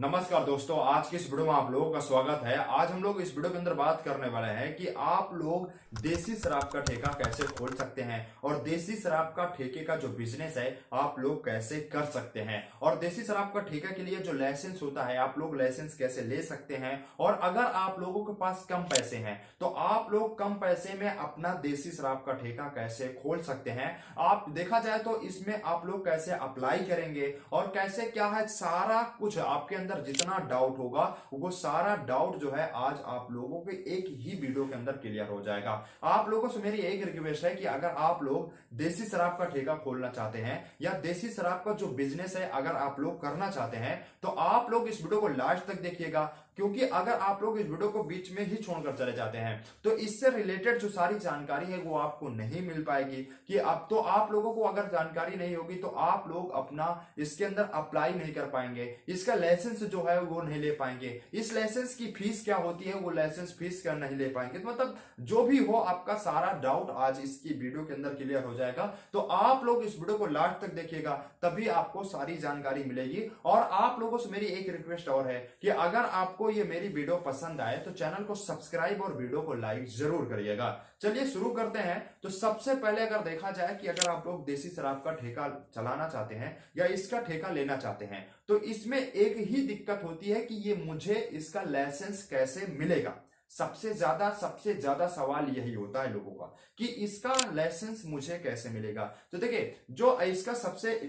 नमस्कार दोस्तों, आज की इस वीडियो में आप लोगों का स्वागत है। आज हम लोग इस वीडियो के अंदर बात करने वाले हैं कि आप लोग देसी शराब का ठेका कैसे खोल सकते हैं और देसी शराब का ठेके का जो बिजनेस है आप लोग कैसे कर सकते हैं, और देसी शराब का ठेका के लिए जो लाइसेंस होता है आप लोग लाइसेंस कैसे ले सकते हैं। और अगर आप लोगों के पास कम पैसे हैं तो आप लोग कम पैसे में अपना देसी शराब का ठेका कैसे खोल सकते हैं। आप देखा जाए तो इसमें आप लोग कैसे अप्लाई करेंगे और कैसे क्या है, सारा कुछ आपके अंदर जितना डाउट होगा वो सारा डाउट जो है आज आप लोगों के एक ही वीडियो के अंदर क्लियर हो जाएगा। आप लोगों से मेरी एक रिक्वेस्ट है कि अगर आप लोग देसी शराब का ठेका खोलना चाहते हैं या देसी शराब का जो बिजनेस है अगर आप लोग करना चाहते हैं तो आप लोग इस वीडियो को लास्ट तक देखिएगा, क्योंकि अगर आप लोग इस वीडियो को बीच में ही छोड़कर चले जाते हैं तो इससे रिलेटेड जो सारी जानकारी है वो आपको नहीं मिल पाएगी। कि अब तो आप लोगों को अगर जानकारी नहीं होगी तो आप लोग अपना इसके अंदर अप्लाई नहीं कर पाएंगे, इसका लाइसेंस जो है वो नहीं ले पाएंगे, इस लाइसेंस की फीस क्या होती है वो लाइसेंस फीस का नहीं ले पाएंगे। तो मतलब जो भी हो आपका सारा डाउट आज इसकी वीडियो के अंदर क्लियर हो जाएगा। तो आप लोग इस वीडियो को लास्ट तक देखिएगा, तभी आपको सारी जानकारी मिलेगी। और आप लोगों से मेरी एक रिक्वेस्ट और है कि अगर आपको ये मेरी वीडियो पसंद आए तो चैनल को सब्सक्राइब और वीडियो को लाइक जरूर करिएगा। चलिए शुरू करते हैं। तो सबसे पहले अगर देखा जाए कि अगर आप लोग देसी शराब का ठेका चलाना चाहते हैं या इसका ठेका लेना चाहते हैं तो इसमें एक ही दिक्कत होती है कि ये मुझे इसका लाइसेंस कैसे मिलेगा। सबसे ज्यादा सवाल यही होता है लोगों का कि इसका लाइसेंस मुझे कैसे मिलेगा। तो देखिए, जो इसका सबसे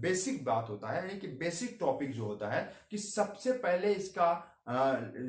बेसिक बात होता है यानी कि बेसिक टॉपिक जो होता है कि सबसे पहले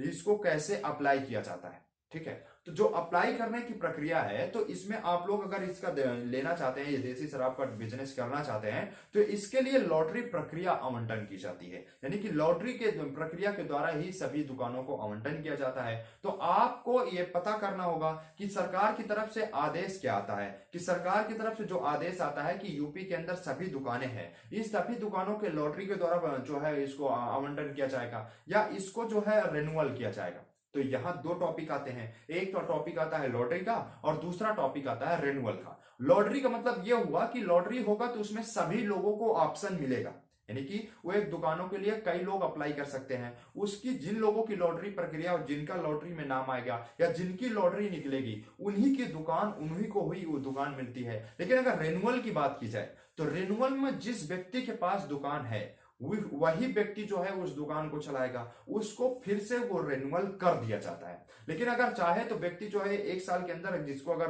इसको कैसे अप्लाई किया जाता है। ठीक है, तो जो अप्लाई करने की प्रक्रिया है तो इसमें आप लोग अगर इसका लेना चाहते हैं, ये देसी शराब का बिजनेस करना चाहते हैं तो इसके लिए लॉटरी प्रक्रिया आवंटन की जाती है, यानी कि लॉटरी के प्रक्रिया के द्वारा ही सभी दुकानों को आवंटन किया जाता है। तो आपको ये पता करना होगा कि सरकार की तरफ से आदेश क्या आता है, कि सरकार की तरफ से जो आदेश आता है कि यूपी के अंदर सभी दुकानें हैं, इस सभी दुकानों के लॉटरी के द्वारा जो है इसको आवंटन किया जाएगा या इसको जो है रिन्यूअल किया जाएगा। तो यहां दो टॉपिक आते हैं, एक तो टॉपिक आता है लॉटरी का और दूसरा टॉपिक आता है रिन्यूअल का। लॉटरी का मतलब यह हुआ कि लॉटरी होगा तो उसमें सभी लोगों को ऑप्शन मिलेगा, यानी कि वो एक दुकानों के लिए कई लोग अप्लाई कर सकते हैं। उसकी जिन लोगों की लॉटरी प्रक्रिया और जिनका लॉटरी में नाम आएगा या जिनकी लॉटरी निकलेगी उन्हीं की दुकान, उन्हीं को ही वो दुकान मिलती है। लेकिन अगर रिन्यूअल की बात की जाए तो रिन्यूअल में जिस व्यक्ति के पास दुकान है वही व्यक्ति जो है उस दुकान को चलाएगा, उसको फिर से वो रिन्यूअल कर दिया जाता है। लेकिन अगर चाहे तो व्यक्ति जो है एक साल के अंदर जिसको अगर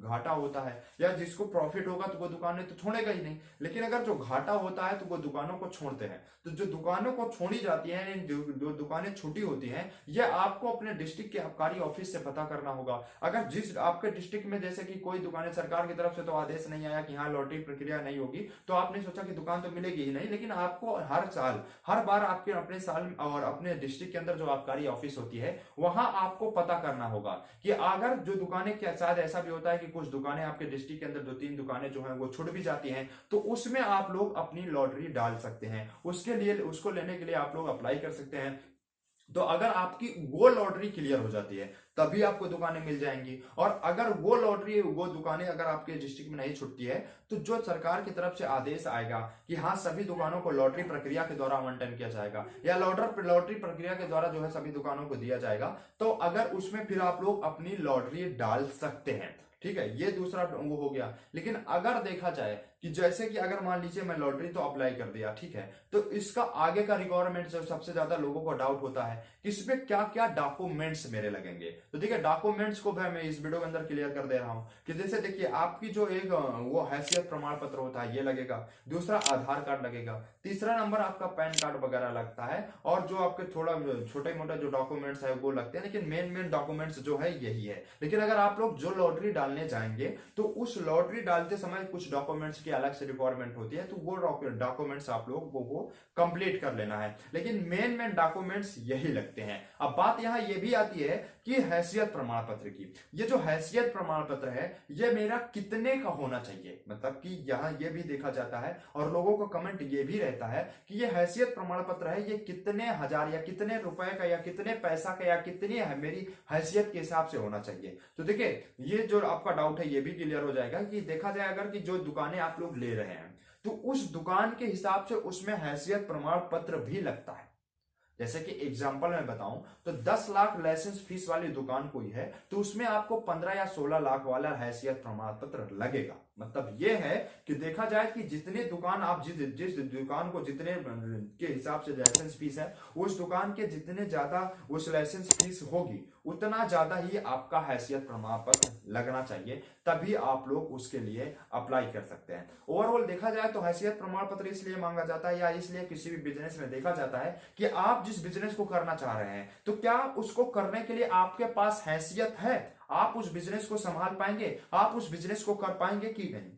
घाटा होता है या जिसको प्रॉफिट होगा तो वो दुकानें तो छोड़ेगा ही नहीं, लेकिन अगर जो घाटा होता है तो वो दुकानों को छोड़ते हैं। तो जो दुकानों को छोड़ी जाती है, जो दुकानें छूटी होती हैं, यह आपको अपने डिस्ट्रिक्ट के आबकारी ऑफिस से पता करना होगा। अगर जिस आपके डिस्ट्रिक्ट में जैसे कि कोई दुकानें सरकार की तरफ से तो आदेश नहीं आया कि हाँ लॉटरी प्रक्रिया नहीं होगी तो आपने सोचा कि दुकान तो मिलेगी ही नहीं, लेकिन आपको हर साल हर बार आपके अपने साल और अपने डिस्ट्रिक्ट के अंदर जो आबकारी ऑफिस होती है वहां आपको पता करना होगा कि अगर जो दुकानें, क्या शायद ऐसा भी होता है कि कुछ दुकानें आपके डिस्ट्रिक्ट के अंदर दो तीन दुकानें जो हैं वो छूट भी जाती हैं तो उसमें आप लोग अपनी लॉटरी डाल सकते हैं। उसके लिए, उसको लेने के लिए आप लोग अप्लाई कर सकते हैं। तो अगर आपकी वो लॉटरी क्लियर हो जाती है तभी आपको दुकानें मिल जाएंगी, और अगर वो लॉटरी, वो दुकानें अगर आपके डिस्ट्रिक्ट में नहीं छुटती है तो जो सरकार की तरफ से आदेश आएगा कि हाँ सभी दुकानों को लॉटरी प्रक्रिया के द्वारा आवंटन किया जाएगा या लॉटरी प्रक्रिया के द्वारा जो है सभी दुकानों को दिया जाएगा, तो अगर उसमें फिर आप लोग अपनी लॉटरी डाल सकते हैं। ठीक है, ये दूसरा वो हो गया। लेकिन अगर देखा जाए कि जैसे कि अगर मान लीजिए मैं लॉटरी तो अप्लाई कर दिया, ठीक है, तो इसका आगे का रिक्वायरमेंट जो सबसे ज्यादा लोगों को डाउट होता है कि इसमें क्या क्या डॉक्यूमेंट्स मेरे लगेंगे। तो देखिए, डॉक्यूमेंट्स को मैं इस वीडियो के अंदर क्लियर कर दे रहा हूं कि जैसे देखिए आपकी जो एक वो हैसियत प्रमाण पत्र होता है ये लगेगा, दूसरा आधार कार्ड लगेगा, तीसरा नंबर आपका पैन कार्ड वगैरह लगता है, और जो आपके थोड़ा छोटे मोटे जो डॉक्यूमेंट्स है वो लगते हैं, लेकिन मेन डॉक्यूमेंट्स जो है यही है। लेकिन अगर आप लोग जो लॉटरी डालने जाएंगे तो उस लॉटरी डालते समय कुछ डॉक्यूमेंट्स की अलग से रिक्वायरमेंट होती है, तो वो डॉक्यूमेंट्स आप लोग वो कंप्लीट कर लेना है। लेकिन मेन डॉक्यूमेंट्स यही लगते हैं। अब बात यहां ये भी आती है कि हैसियत प्रमाण पत्र की। ये जो हैसियत प्रमाण पत्र है ये मेरा कितने का होना चाहिए, मतलब कि यहां ये भी देखा जाता है और लोगों को कमेंट ये भी रहता है कि ये हैसियत प्रमाण पत्र है ये कितने हजार या कितने रुपए का या कितने पैसा का या कितनी है मेरी हैसियत के हिसाब से होना चाहिए। तो देखिए, ये जो आपका डाउट है ये भी क्लियर हो जाएगा कि देखा जाए अगर कि जो दुकानें आप लोग ले रहे हैं तो उस दुकान के हिसाब से उसमें हैसियत प्रमाण पत्र भी लगता है। जैसे कि एग्जांपल मैं बताऊं तो 10 लाख लाइसेंस फीस वाली दुकान कोई है तो उसमें आपको 15 या 16 लाख वाला हैसियत प्रमाण पत्र लगेगा। मतलब यह है कि देखा जाए कि जितने दुकान आप जिस दुकान को जितने के हिसाब से लाइसेंस फीस है, उस दुकान के जितने ज्यादा उस लाइसेंस फीस होगी उतना ज्यादा ही आपका हैसियत प्रमाण पत्र लगना चाहिए, तभी आप लोग उसके लिए अप्लाई कर सकते हैं। ओवरऑल देखा जाए तो हैसियत प्रमाण पत्र इसलिए मांगा जाता है या इसलिए किसी भी बिजनेस में देखा जाता है कि आप जिस बिजनेस को करना चाह रहे हैं तो क्या उसको करने के लिए आपके पास हैसियत है, आप उस बिजनेस को संभाल पाएंगे, आप उस बिजनेस को कर पाएंगे कि नहीं।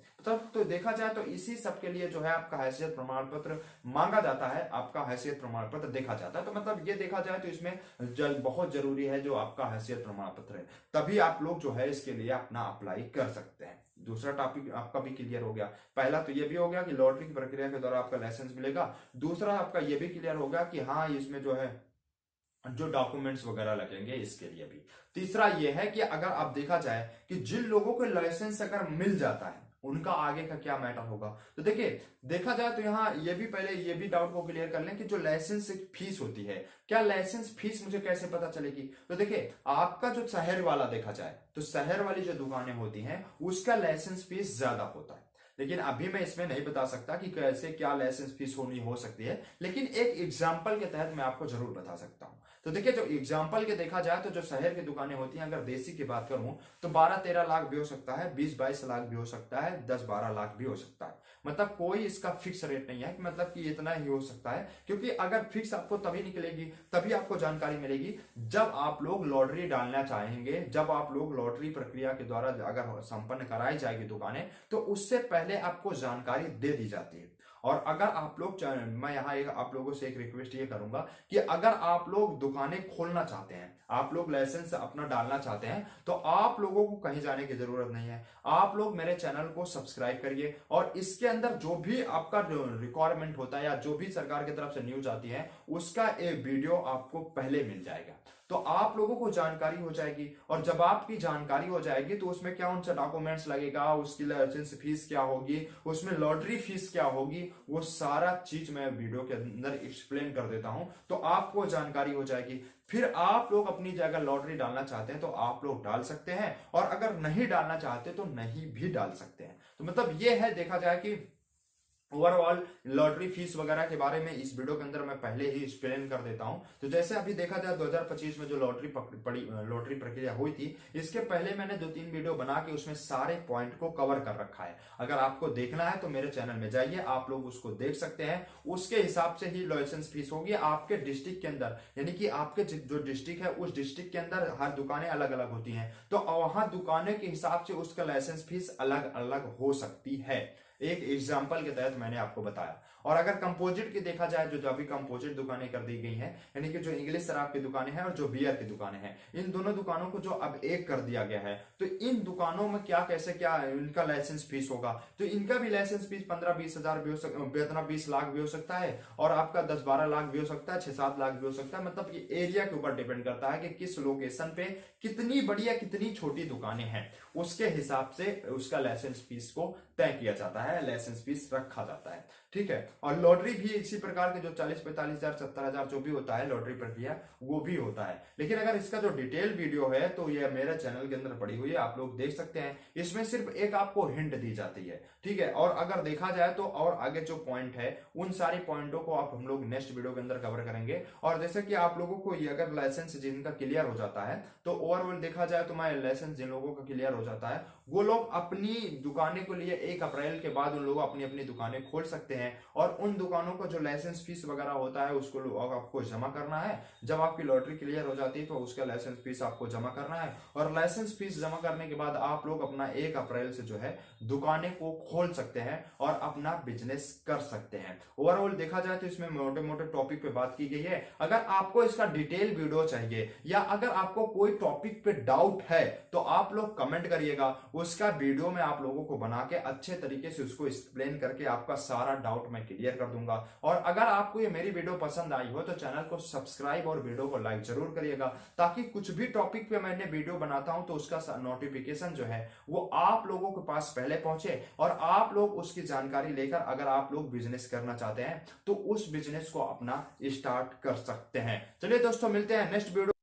तो देखा जाए तो इसी सब के लिए जो है आपका हैसियत प्रमाण पत्र मांगा जाता है, आपका हैसियत प्रमाण पत्र देखा जाता है। तो मतलब ये देखा जाए तो इसमें बहुत जरूरी है जो आपका हैसियत प्रमाण पत्र है, तभी आप लोग जो है इसके लिए अपना अप्लाई कर सकते हैं। दूसरा टॉपिक आपका भी क्लियर हो गया। पहला तो ये भी हो गया कि लॉटरी की प्रक्रिया के द्वारा आपका लाइसेंस मिलेगा। दूसरा आपका ये भी क्लियर हो गया कि हाँ इसमें जो है जो डॉक्यूमेंट्स वगैरह लगेंगे इसके लिए भी। तीसरा ये है कि अगर आप देखा जाए कि जिन लोगों को लाइसेंस अगर मिल जाता है उनका आगे का क्या मैटर होगा, तो देखिए देखा जाए तो यहाँ ये भी पहले ये भी डाउट को क्लियर कर लें कि जो लाइसेंस फीस होती है, क्या लाइसेंस फीस मुझे कैसे पता चलेगी। तो देखिए आपका जो शहर वाला देखा जाए तो शहर वाली जो दुकानें होती हैं उसका लाइसेंस फीस ज्यादा होता है, लेकिन अभी मैं इसमें नहीं बता सकता कि कैसे क्या लाइसेंस फीस होनी हो सकती है, लेकिन एक एग्जांपल के तहत मैं आपको जरूर बता सकता हूं। तो देखिए जो एग्जांपल के देखा जाए तो जो शहर की दुकानें होती हैं, अगर देसी की बात करूं तो 12-13 लाख भी हो सकता है, 20-22 लाख भी हो सकता है, 10-12 लाख भी हो सकता है। मतलब कोई इसका फिक्स रेट नहीं है कि मतलब कि इतना ही हो सकता है, क्योंकि अगर फिक्स आपको तभी निकलेगी, तभी आपको जानकारी मिलेगी जब आप लोग लॉटरी डालना चाहेंगे, जब आप लोग लॉटरी प्रक्रिया के द्वारा अगर संपन्न कराई जाएगी दुकानें तो उससे पहले आपको जानकारी दे दी जाती है। और अगर आप लोग, मैं यहाँ आप लोगों से एक रिक्वेस्ट ये करूंगा कि अगर आप लोग दुकानें खोलना चाहते हैं, आप लोग लाइसेंस अपना डालना चाहते हैं, तो आप लोगों को कहीं जाने की जरूरत नहीं है। आप लोग मेरे चैनल को सब्सक्राइब करिए और इसके अंदर जो भी आपका रिक्वायरमेंट होता है या जो भी सरकार की तरफ से न्यूज आती है उसका एक वीडियो आपको पहले मिल जाएगा, तो आप लोगों को जानकारी हो जाएगी। और जब आपकी जानकारी हो जाएगी तो उसमें क्या उनसे डॉक्यूमेंट्स लगेगा, उसकी लाइसेंस फीस क्या होगी, उसमें लॉटरी फीस क्या होगी, वो सारा चीज मैं वीडियो के अंदर एक्सप्लेन कर देता हूं, तो आपको जानकारी हो जाएगी। फिर आप लोग अपनी जगह लॉटरी डालना चाहते हैं तो आप लोग डाल सकते हैं, और अगर नहीं डालना चाहते तो नहीं भी डाल सकते हैं। तो मतलब ये है देखा जाए कि ओवरऑल लॉटरी फीस वगैरह के बारे में इस वीडियो के अंदर मैं पहले ही एक्सप्लेन कर देता हूं। तो जैसे अभी देखा जाए 2025 में जो लॉटरी प्रक्रिया हुई थी, इसके पहले मैंने 2-3 वीडियो बना के उसमें सारे पॉइंट को कवर कर रखा है। अगर आपको देखना है तो मेरे चैनल में जाइए, आप लोग उसको देख सकते हैं। उसके हिसाब से ही लाइसेंस फीस होगी आपके डिस्ट्रिक्ट के अंदर, यानी कि आपके जो डिस्ट्रिक्ट है उस डिस्ट्रिक्ट के अंदर हर दुकानें अलग अलग होती हैं, तो वहां दुकानें के हिसाब से उसका लाइसेंस फीस अलग अलग हो सकती है। एक एग्जाम्पल के तहत मैंने आपको बताया। और अगर कंपोजिट की देखा जाए, जो अभी कंपोजिट दुकानें कर दी गई हैं, यानी कि जो इंग्लिश शराब की दुकानें हैं और जो बियर की दुकानें हैं, इन दोनों दुकानों को जो अब एक कर दिया गया है, तो इन दुकानों में क्या कैसे क्या इनका लाइसेंस फीस होगा, तो इनका भी लाइसेंस फीस 15-20 हजार भी हो सकता, 20 लाख भी हो सकता है, और आपका 10-12 लाख भी हो सकता है, 6-7 लाख भी हो सकता है। मतलब ये एरिया के ऊपर डिपेंड करता है कि किस लोकेशन पे कितनी बड़ी या कितनी छोटी दुकानें हैं, उसके हिसाब से उसका लाइसेंस फीस को तय किया जाता है, लाइसेंस फीस रखा जाता है। ठीक है। और लॉटरी भी इसी प्रकार के जो 40-45 हजार 70 हजार जो भी होता है लॉटरी प्रक्रिया, वो भी होता है। लेकिन अगर इसका जो डिटेल वीडियो है तो ये मेरे चैनल के अंदर पड़ी हुई है, आप लोग देख सकते हैं। इसमें सिर्फ एक आपको हिंट दी जाती है, ठीक है। और अगर देखा जाए तो और आगे जो पॉइंट है उन सारे पॉइंटों को आप हम लोग नेक्स्ट वीडियो के अंदर कवर करेंगे। और जैसे कि आप लोगों को अगर लाइसेंस जिनका क्लियर हो जाता है, तो ओवरऑल देखा जाए तो मैं लाइसेंस जिन लोगों का क्लियर हो जाता है वो लोग अपनी दुकानें के लिए 1 अप्रैल के बाद उन लोग अपनी अपनी दुकानें खोल सकते हैं। और उन दुकानों को जो लाइसेंस फीस वगैरह होता है उसको आपको जमा करना है। जब आपकी लॉटरी क्लियर हो जाती है तो उसका लाइसेंस फीस आपको जमा करना है, और लाइसेंस फीस जमा करने के बाद आप लोग अपना 1 अप्रैल से जो है दुकानें को खोल सकते हैं और अपना बिजनेस कर सकते हैं। ओवरऑल देखा जाए तो इसमें मोटे मोटे टॉपिक पे बात की गई है। अगर आपको इसका डिटेल वीडियो चाहिए या अगर आपको कोई टॉपिक पे डाउट है तो आप लोग कमेंट करिएगा, उसका वीडियो में आप लोगों को बना के अच्छे तरीके से उसको एक्सप्लेन करके आपका सारा डाउट मैं क्लियर कर दूंगा। और अगर आपको ये मेरी वीडियो पसंद आई हो तो चैनल को सब्सक्राइब और वीडियो को लाइक जरूर करिएगा, ताकि कुछ भी टॉपिक पे मैंने वीडियो बनाता हूं तो उसका नोटिफिकेशन जो है वो आप लोगों के पास पहले पहुंचे और आप लोग उसकी जानकारी लेकर अगर आप लोग बिजनेस करना चाहते हैं तो उस बिजनेस को अपना स्टार्ट कर सकते हैं। चलिए दोस्तों, मिलते हैं नेक्स्ट वीडियो।